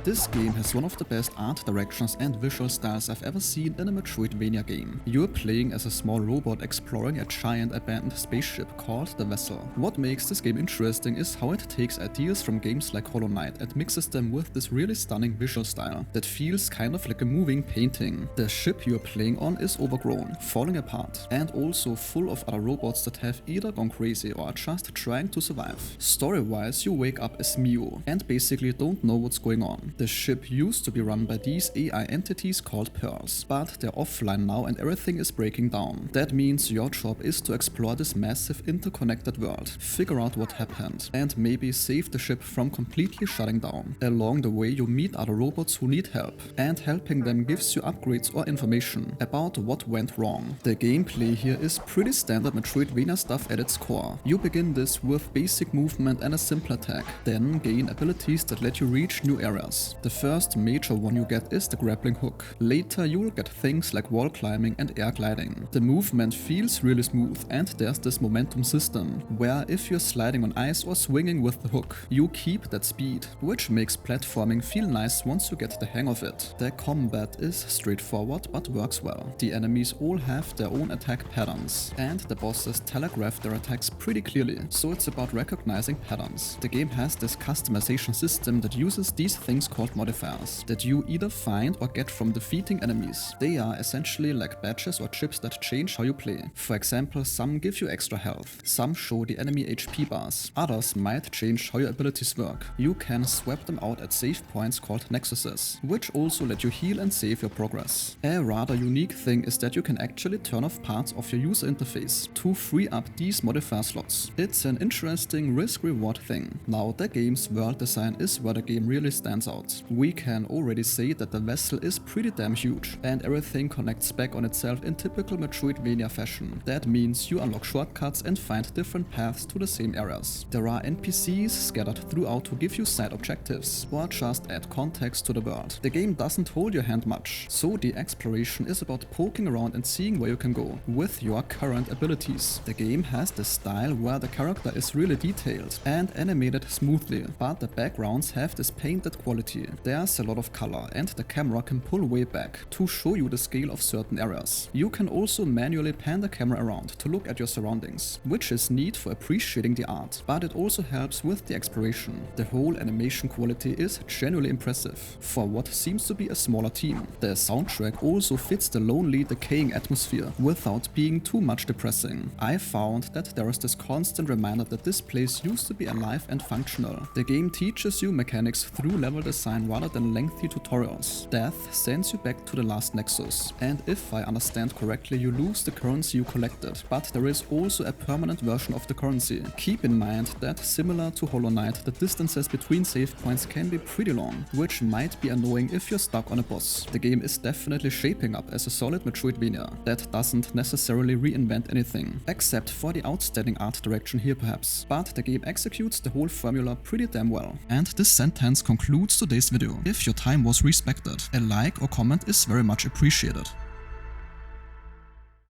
This game has one of the best art directions and visual styles I've ever seen in a Metroidvania game. You're playing as a small robot exploring a giant abandoned spaceship called the Vessel. What makes this game interesting is how it takes ideas from games like Hollow Knight and mixes them with this really stunning visual style that feels kind of like a moving painting. The ship you're playing on is overgrown, falling apart, and also full of other robots that have either gone crazy or are just trying to survive. Story-wise, you wake up as MIO and basically don't know what's going on. The ship used to be run by these AI entities called Pearls, but they're offline now and everything is breaking down. That means your job is to explore this massive interconnected world, figure out what happened, and maybe save the ship from completely shutting down. Along the way you meet other robots who need help, and helping them gives you upgrades or information about what went wrong. The gameplay here is pretty standard Metroidvania stuff at its core. You begin this with basic movement and a simple attack, then gain abilities that let you reach new areas. The first major one you get is the grappling hook. Later you will get things like wall climbing and air gliding. The movement feels really smooth, and there's this momentum system, where if you're sliding on ice or swinging with the hook, you keep that speed, which makes platforming feel nice once you get the hang of it. The combat is straightforward but works well. The enemies all have their own attack patterns, and the bosses telegraph their attacks pretty clearly, so it's about recognizing patterns. The game has this customization system that uses these things called modifiers that you either find or get from defeating enemies. They are essentially like badges or chips that change how you play. For example, some give you extra health, some show the enemy HP bars, others might change how your abilities work. You can swap them out at save points called Nexuses, which also let you heal and save your progress. A rather unique thing is that you can actually turn off parts of your user interface to free up these modifier slots. It's an interesting risk-reward thing. Now, the game's world design is where the game really stands out. We can already say that the vessel is pretty damn huge, and everything connects back on itself in typical Metroidvania fashion. That means you unlock shortcuts and find different paths to the same areas. There are NPCs scattered throughout to give you side objectives, or just add context to the world. The game doesn't hold your hand much, so the exploration is about poking around and seeing where you can go with your current abilities. The game has this style where the character is really detailed and animated smoothly, but the backgrounds have this painted quality. There's a lot of color, and the camera can pull way back to show you the scale of certain areas. You can also manually pan the camera around to look at your surroundings, which is neat for appreciating the art, but it also helps with the exploration. The whole animation quality is genuinely impressive for what seems to be a smaller team. The soundtrack also fits the lonely, decaying atmosphere without being too much depressing. I found that there is this constant reminder that this place used to be alive and functional. The game teaches you mechanics through level design rather than lengthy tutorials. Death sends you back to the last Nexus, and if I understand correctly, you lose the currency you collected, but there is also a permanent version of the currency. Keep in mind that, similar to Hollow Knight, the distances between save points can be pretty long, which might be annoying if you're stuck on a boss. The game is definitely shaping up as a solid Metroidvania that doesn't necessarily reinvent anything, except for the outstanding art direction here perhaps, but the game executes the whole formula pretty damn well. And this sentence concludes today's video. If your time was respected, a like or comment is very much appreciated.